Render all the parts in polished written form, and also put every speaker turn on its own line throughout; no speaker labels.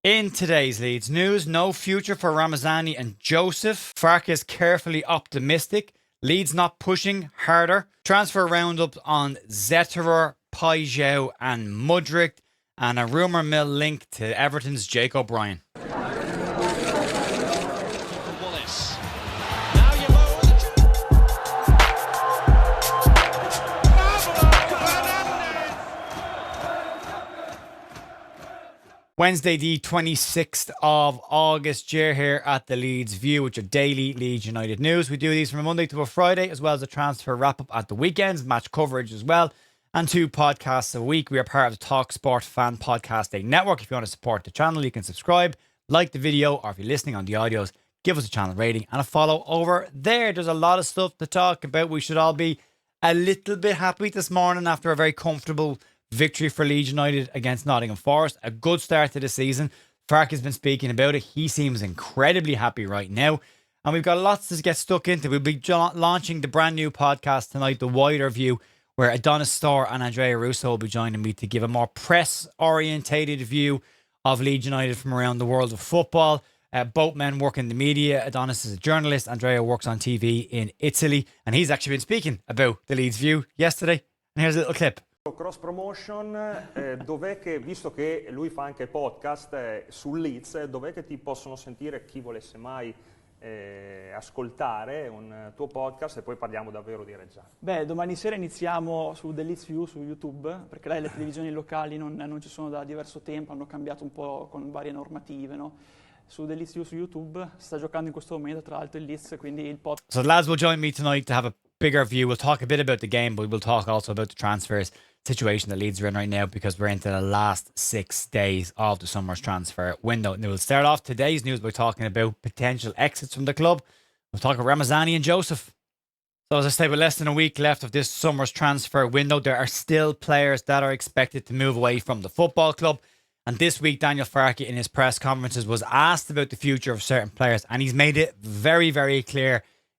In today's Leeds news, no future for Ramazani and Joseph. Farke is carefully optimistic. Leeds not pushing harder. Transfer roundup on Zetterer, Pajau and Mudryk. And a rumour mill link to Everton's Jake O'Brien. Wednesday, the 26th of August, you're here at the Leeds View with your daily Leeds United news. We do these from a Monday to a Friday, as well as a transfer wrap-up at the weekends, match coverage as well, and 2 podcasts a week. We are part of the TalkSport Fan Podcasting Network. If you want to support the channel, you can subscribe, like the video, or if you're listening on the audios, give us a channel rating and a follow over there. There's a lot of stuff to talk about. We should all be a little bit happy this morning after a very comfortable victory for Leeds United against Nottingham Forest. A good start to the season. Farke has been speaking about it. He seems incredibly happy right now. And we've got lots to get stuck into. We'll be launching the brand new podcast tonight, The Wider View, where Adonis Storr and Andrea Russo will be joining me to give a more press-orientated view of Leeds United from around the world of football. Both men work in the media. Adonis is a journalist. Andrea works on TV in Italy. And he's actually been speaking about the Leeds View yesterday. And here's a little clip.
Cross promotion, dov'è che, visto che lui fa anche podcast sul Leeds, dov'è che ti possono sentire chi volesse mai ascoltare un tuo podcast e poi parliamo davvero di Reggiano?
Beh, domani sera iniziamo su The Leeds View su YouTube, perché le televisioni locali non ci sono da diverso tempo, hanno cambiato un po' con varie normative, no? Su The Leeds View su YouTube sta giocando in questo momento, tra l'altro il Leeds, quindi il podcast.
So the lads will join me tonight to have a bigger view. We'll talk a bit about the game, but we'll talk also about the transfers situation that Leeds are in right now, because we're into the last 6 days of the summer's transfer window. And we'll start off today's news by talking about potential exits from the club. We'll talk about Ramazani and Joseph. So as I say, with less than a week left of this summer's transfer window, there are still players that are expected to move away from the football club. And this week, Daniel Farke in his press conferences was asked about the future of certain players, and he's made it very, very clear.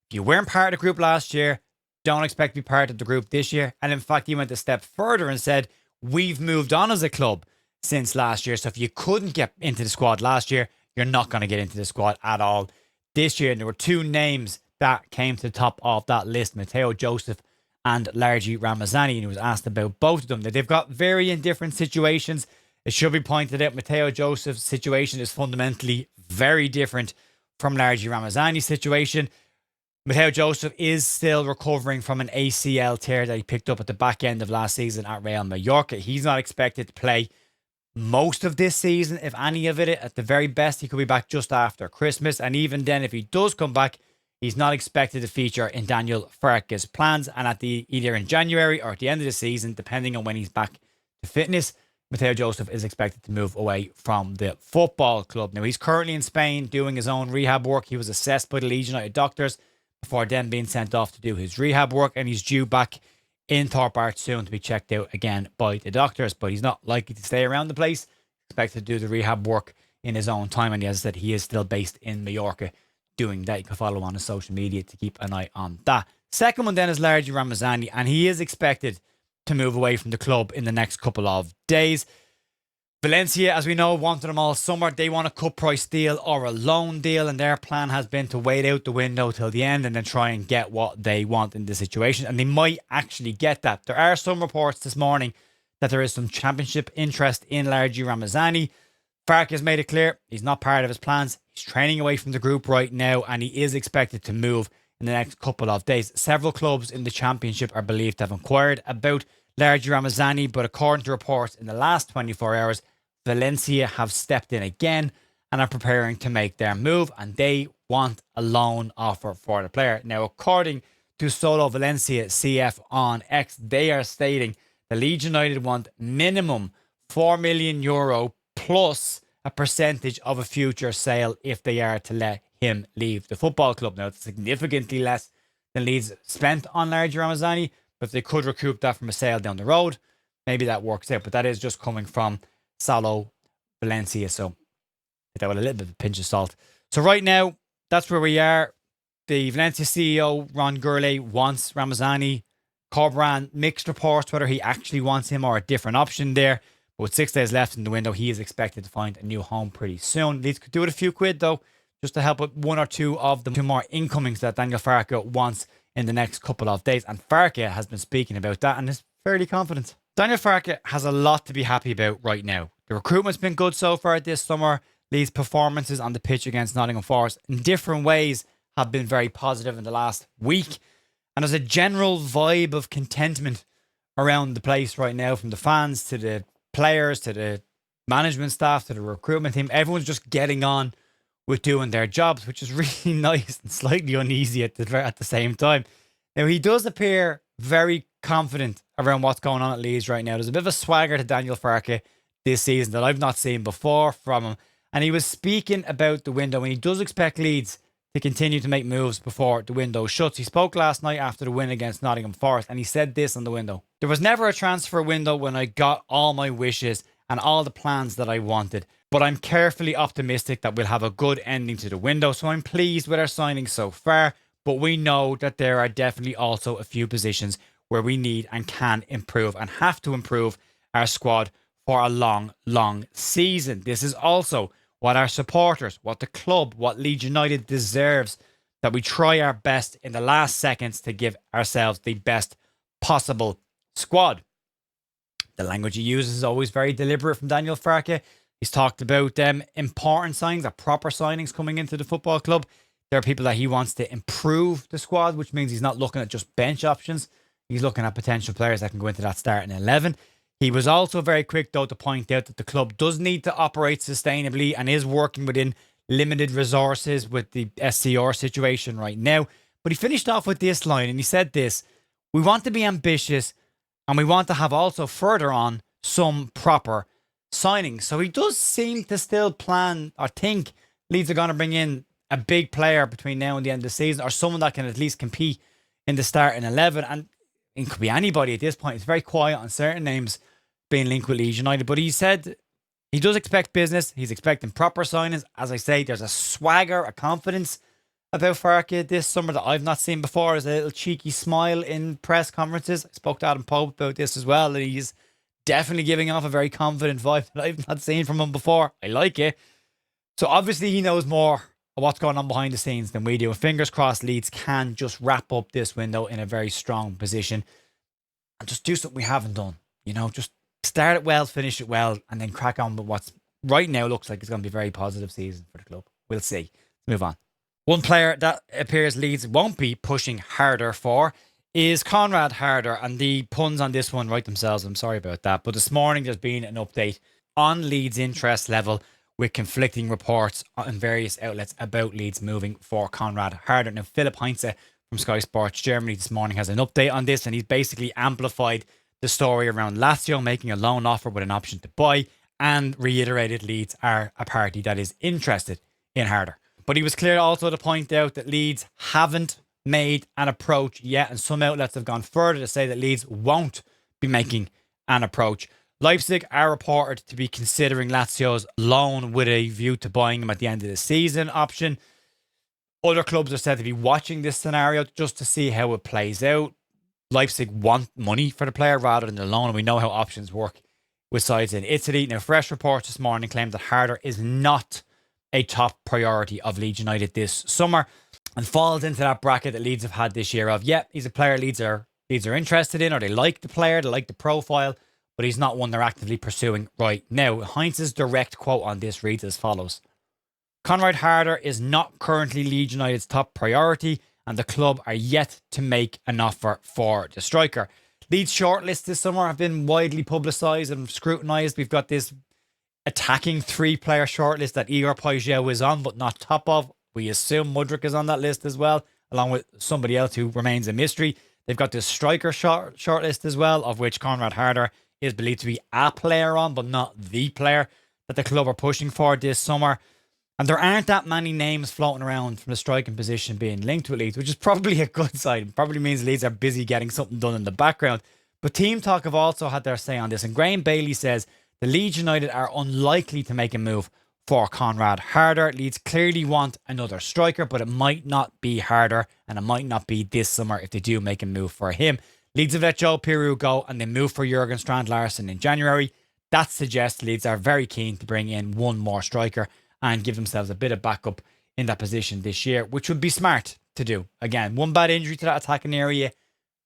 If you weren't part of the group last year, don't expect to be part of the group this year. And in fact, he went a step further and said, we've moved on as a club since last year. So if you couldn't get into the squad last year, you're not going to get into the squad at all this year. And there were 2 names that came to the top of that list, Matteo Joseph and Largie Ramazani. And he was asked about both of them. That they've got varying different situations. It should be pointed out, Matteo Joseph's situation is fundamentally very different from Largie Ramazani's situation. Matteo Joseph is still recovering from an ACL tear that he picked up at the back end of last season at Real Mallorca. He's not expected to play most of this season, if any of it. At the very best, he could be back just after Christmas. And even then, if he does come back, he's not expected to feature in Daniel Farke's plans. And at either in January or at the end of the season, depending on when he's back to fitness, Matteo Joseph is expected to move away from the football club. Now, he's currently in Spain doing his own rehab work. He was assessed by the Leeds United doctors before then being sent off to do his rehab work, and he's due back in Thorpe Arch soon to be checked out again by the doctors, but he's not likely to stay around the place. Expected to do the rehab work in his own time, and as I said, he is still based in Mallorca doing that. You can follow on his social media to keep an eye on that. Second one then is Largie Ramazani, and he is expected to move away from the club in the next couple of days. Valencia, as we know, wanted him all summer. They want a cut price deal or a loan deal, and their plan has been to wait out the window till the end and then try and get what they want in the situation. And they might actually get that. There are some reports this morning that there is some championship interest in Largie Ramazani. Farke has made it clear he's not part of his plans. He's training away from the group right now, and he is expected to move in the next couple of days. Several clubs in the championship are believed to have inquired about Largie Ramazani, but according to reports in the last 24 hours, Valencia have stepped in again and are preparing to make their move, and they want a loan offer for the player. Now, according to Solo Valencia CF on X, they are stating the Leeds United want minimum €4 million plus a percentage of a future sale if they are to let him leave the football club. Now, it's significantly less than Leeds spent on Largie Ramazani, but if they could recoup that from a sale down the road, maybe that works out. But that is just coming from Salo Valencia, so take that with a little bit of a pinch of salt. So right now, that's where we are. The Valencia CEO, Ron Gurley, wants Ramazani. Corberan mixed reports whether he actually wants him or a different option there. But with 6 days left in the window, he is expected to find a new home pretty soon. Leeds could do with a few quid though, just to help with one or two of the 2 more incomings that Daniel Farke wants in the next couple of days. And Farke has been speaking about that and is fairly confident. Daniel Farke has a lot to be happy about right now. The recruitment's been good so far this summer. Leeds' performances on the pitch against Nottingham Forest in different ways have been very positive in the last week. And there's a general vibe of contentment around the place right now, from the fans to the players to the management staff to the recruitment team. Everyone's just getting on with doing their jobs, which is really nice and slightly uneasy at the same time. Now, he does appear very confident around what's going on at Leeds right now. There's a bit of a swagger to Daniel Farke this season that I've not seen before from him. And he was speaking about the window, and he does expect Leeds to continue to make moves before the window shuts. He spoke last night after the win against Nottingham Forest, and he said this on the window: "There was never a transfer window when I got all my wishes and all the plans that I wanted. But I'm carefully optimistic that we'll have a good ending to the window, so I'm pleased with our signings so far, but we know that there are definitely also a few positions where we need and can improve and have to improve our squad for a long, long season. This is also what our supporters, what the club, what Leeds United deserves, that we try our best in the last seconds to give ourselves the best possible squad." The language he uses is always very deliberate from Daniel Farke. He's talked about important signings, or proper signings coming into the football club. There are people that he wants to improve the squad, which means he's not looking at just bench options. He's looking at potential players that can go into that starting 11. He was also very quick, though, to point out that the club does need to operate sustainably and is working within limited resources with the SCR situation right now. But he finished off with this line, and he said this: "We want to be ambitious, and we want to have also further on some proper signings." So he does seem to still plan or think Leeds are going to bring in a big player between now and the end of the season, or someone that can at least compete in the starting 11. And it could be anybody at this point. It's very quiet on certain names being linked with Leeds United. But he said he does expect business. He's expecting proper signings. As I say, there's a swagger, a confidence about Farke this summer that I've not seen before. There's a little cheeky smile in press conferences. I spoke to Adam Pope about this as well, and he's definitely giving off a very confident vibe that I've not seen from him before. I like it. So obviously he knows more of what's going on behind the scenes than we do. And fingers crossed Leeds can just wrap up this window in a very strong position and just do something we haven't done. You know, just start it well, finish it well, and then crack on with what's right now looks like it's going to be a very positive season for the club. We'll see. Let's move on. One player that appears Leeds won't be pushing harder for is Conrad Harder, and the puns on this one write themselves. I'm sorry about that. But this morning there's been an update on Leeds' interest level, with conflicting reports on various outlets about Leeds moving for Conrad Harder. Now, Philipp Heinze from Sky Sports Germany this morning has an update on this, and he's basically amplified the story around Lazio making a loan offer with an option to buy, and reiterated Leeds are a party that is interested in Harder. But he was clear also to point out that Leeds haven't made an approach yet, and some outlets have gone further to say that Leeds won't be making an approach. Leipzig are reported to be considering Lazio's loan with a view to buying him at the end of the season option. Other clubs are said to be watching this scenario just to see how it plays out. Leipzig want money for the player rather than the loan, and we know how options work with sides in Italy. Now, fresh reports this morning claim that Harder is not a top priority of Leeds United this summer, and falls into that bracket that Leeds have had this year of, he's a player Leeds are interested in, or they like the player, they like the profile, but he's not one they're actively pursuing right now. Heinz's direct quote on this reads as follows: "Conrad Harder is not currently Leeds United's top priority, and the club are yet to make an offer for the striker." Leeds' shortlists this summer have been widely publicised and scrutinised. We've got this attacking 3-player shortlist that Igor Pajel is on, but not top of. We assume Mudryk is on that list as well, along with somebody else who remains a mystery. They've got this striker shortlist as well, of which Conrad Harder is believed to be a player on, but not the player that the club are pushing for this summer. And there aren't that many names floating around from the striking position being linked with Leeds, which is probably a good sign. It probably means Leeds are busy getting something done in the background. But Team Talk have also had their say on this. And Graham Bailey says the Leeds United are unlikely to make a move for Conrad Harder. Leeds clearly want another striker, but it might not be Harder, and it might not be this summer if they do make a move for him. Leeds have let Joe Piroux go, and they moved for Jurgen Strand Larsen in January. That suggests Leeds are very keen to bring in one more striker and give themselves a bit of backup in that position this year, which would be smart to do. Again, one bad injury to that attacking area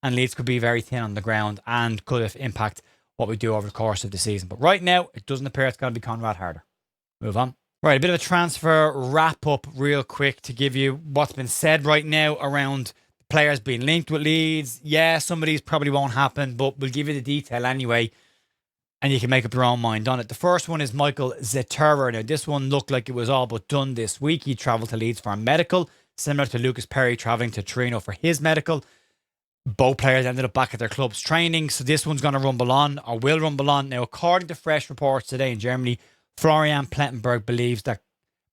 and Leeds could be very thin on the ground and could have impact what we do over the course of the season. But right now, it doesn't appear it's going to be Conrad Harder. Move on. Right, a bit of a transfer wrap up real quick to give you what's been said right now around players being linked with Leeds. Yeah, some of these probably won't happen, but we'll give you the detail anyway, and you can make up your own mind on it. The first one is Michael Zeturer. Now, this one looked like it was all but done this week. He travelled to Leeds for a medical, similar to Lucas Perry travelling to Torino for his medical. Both players ended up back at their club's training, so this one's going to rumble on, or will rumble on. Now, according to fresh reports today in Germany, Florian Plettenberg believes that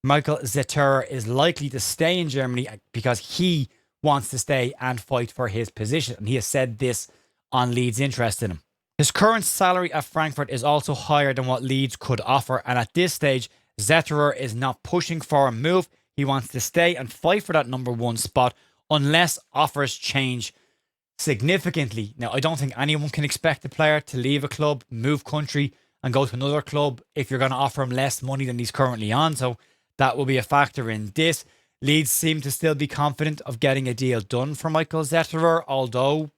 Michael Zeturer is likely to stay in Germany because he wants to stay and fight for his position. And he has said this on Leeds' interest in him. His current salary at Frankfurt is also higher than what Leeds could offer. And at this stage, Zeturer is not pushing for a move. He wants to stay and fight for that number one spot unless offers change significantly. Now, I don't think anyone can expect a player to leave a club, move country, and go to another club if you're going to offer him less money than he's currently on. So that will be a factor in this. Leeds seem to still be confident of getting a deal done for Michael Zeturer, although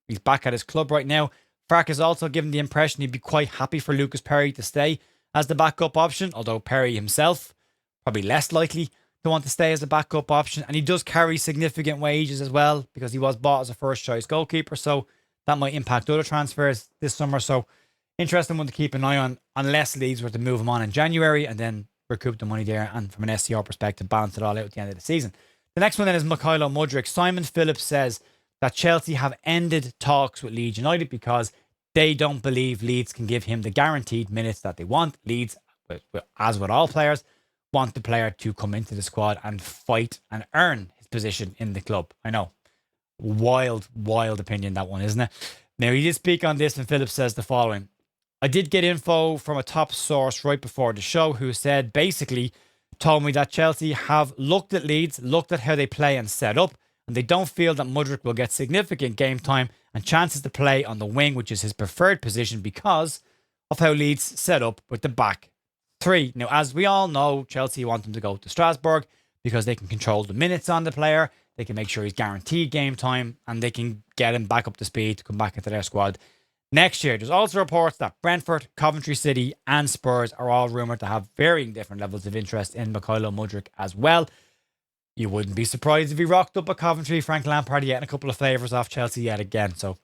he's back at his club right now. Farke has also given the impression he'd be quite happy for Lucas Perry to stay as the backup option, although Perry himself probably less likely to want to stay as a backup option. And he does carry significant wages as well because he was bought as a first choice goalkeeper. So that might impact other transfers this summer. So interesting one to keep an eye on, unless Leeds were to move him on in January and then recoup the money there and from an SCR perspective balance it all out at the end of the season. The next one then is Mykhailo Mudryk. Simon Phillips says that Chelsea have ended talks with Leeds United because they don't believe Leeds can give him the guaranteed minutes that they want. Leeds, as with all players, want the player to come into the squad and fight and earn his position in the club. I know. Wild opinion, that one, isn't it? Now, he did speak on this and Phillips says the following. I did get info from a top source right before the show who said, basically, told me that Chelsea have looked at Leeds, looked at how they play and set up, and they don't feel that Mudryk will get significant game time and chances to play on the wing, which is his preferred position because of how Leeds set up with the back three. Now, as we all know, Chelsea want him to go to Strasbourg because they can control the minutes on the player, they can make sure he's guaranteed game time, and they can get him back up to speed to come back into their squad next year. There's also reports that Brentford, Coventry City and Spurs are all rumoured to have varying different levels of interest in Mykhailo Mudryk as well. You wouldn't be surprised if he rocked up at Coventry. Frank Lampard getting a couple of favours off Chelsea yet again. So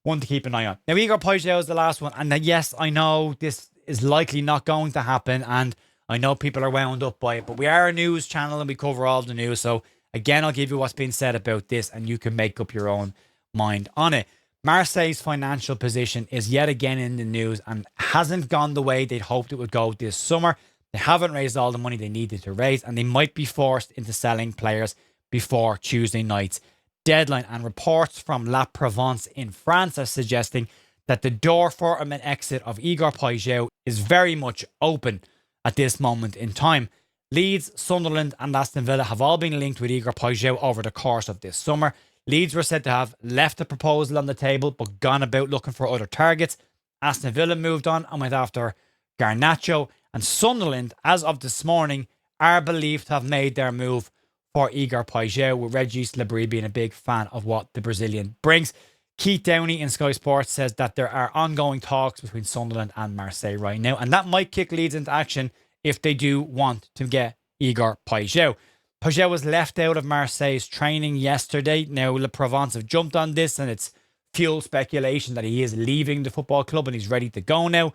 one to keep an eye on. Now, Igor Pajau is the last one. And yes, I know this is likely not going to happen. And I know people are wound up by it. But we are a news channel and we cover all the news. So again, I'll give you what's been said about this and you can make up your own mind on it. Marseille's financial position is yet again in the news and hasn't gone the way they'd hoped it would go this summer. They haven't raised all the money they needed to raise and they might be forced into selling players before Tuesday night's deadline. And reports from La Provence in France are suggesting that the door for an exit of Igor Pajau is very much open at this moment in time. Leeds, Sunderland and Aston Villa have all been linked with Igor Pajau over the course of this summer. Leeds were said to have left a proposal on the table but gone about looking for other targets. Aston Villa moved on and went after Garnacho. And Sunderland, as of this morning, are believed to have made their move for Igor Pajau, with Regis Labrie being a big fan of what the Brazilian brings. Keith Downey in Sky Sports says that there are ongoing talks between Sunderland and Marseille right now, and that might kick Leeds into action if they do want to get Igor Pajau. Pajau was left out of Marseille's training yesterday. Now, Le Provence have jumped on this and it's fueled speculation that he is leaving the football club and he's ready to go now.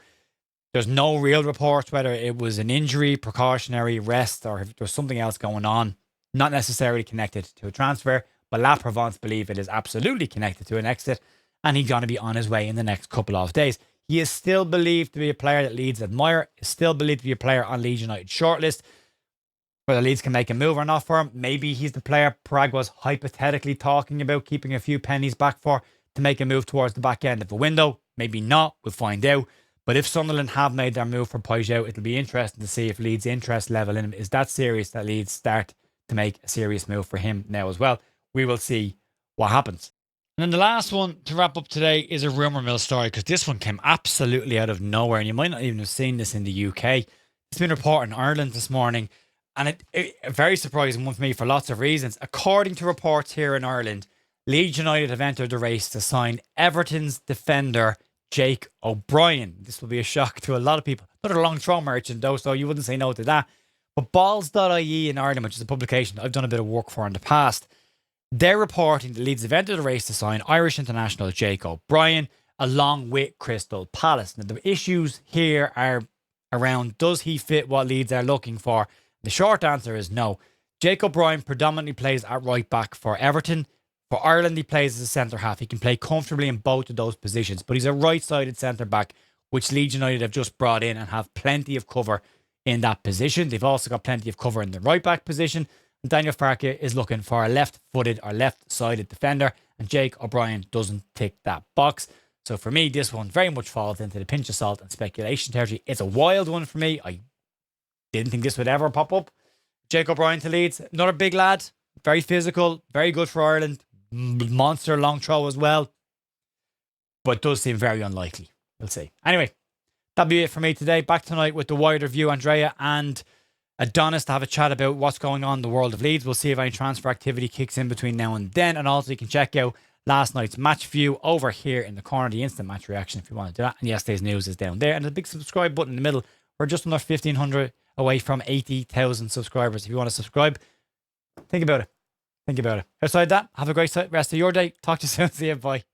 There's no real reports whether it was an injury, precautionary rest, or if there's something else going on, not necessarily connected to a transfer. But La Provence believe it is absolutely connected to an exit and he's going to be on his way in the next couple of days. He is still believed to be a player that Leeds admire, is still believed to be a player on Leeds United shortlist. Whether Leeds can make a move or not for him, maybe he's the player Prague was hypothetically talking about keeping a few pennies back for to make a move towards the back end of the window. Maybe not, we'll find out. But if Sunderland have made their move for Pajau, it'll be interesting to see if Leeds' interest level in him is that serious that Leeds start to make a serious move for him now as well. We will see what happens. And then the last one to wrap up today is a rumour mill story, because this one came absolutely out of nowhere, and you might not even have seen this in the UK. It's been reported in Ireland this morning, and it a very surprising one for me for lots of reasons. According to reports here in Ireland, Leeds United have entered the race to sign Everton's defender Jake O'Brien. This will be a shock to a lot of people. Another long throw merchant though, so you wouldn't say no to that. But balls.ie in Ireland, which is a publication that I've done a bit of work for in the past, they're reporting that Leeds have entered the race to sign Irish international Jake O'Brien along with Crystal Palace. Now, the issues here are around, does he fit what Leeds are looking for? The short answer is no. Jake O'Brien predominantly plays at right back for Everton. For Ireland, he plays as a centre half. He can play comfortably in both of those positions, but he's a right-sided centre back, which Leeds United have just brought in and have plenty of cover in that position. They've also got plenty of cover in the right back position. Daniel Farke is looking for a left-footed or left-sided defender, and Jake O'Brien doesn't tick that box. So for me, this one very much falls into the pinch of salt and speculation territory. It's a wild one for me. I didn't think this would ever pop up. Jake O'Brien to Leeds, another big lad, very physical, very good for Ireland, monster long throw as well, but does seem very unlikely. We'll see. Anyway, that'll be it for me today. Back tonight with the wider view, Andrea and Adonis, to have a chat about what's going on in the world of Leeds. We'll see if any transfer activity kicks in between now and then. And also you can check out last night's match view over here in the corner, the instant match reaction, if you want to do that. And yesterday's news is down there. And there's a big subscribe button in the middle. We're just under 1,500 away from 80,000 subscribers. If you want to subscribe, think about it. Think about it. Outside that, have a great rest of your day. Talk to you soon. See you. Bye.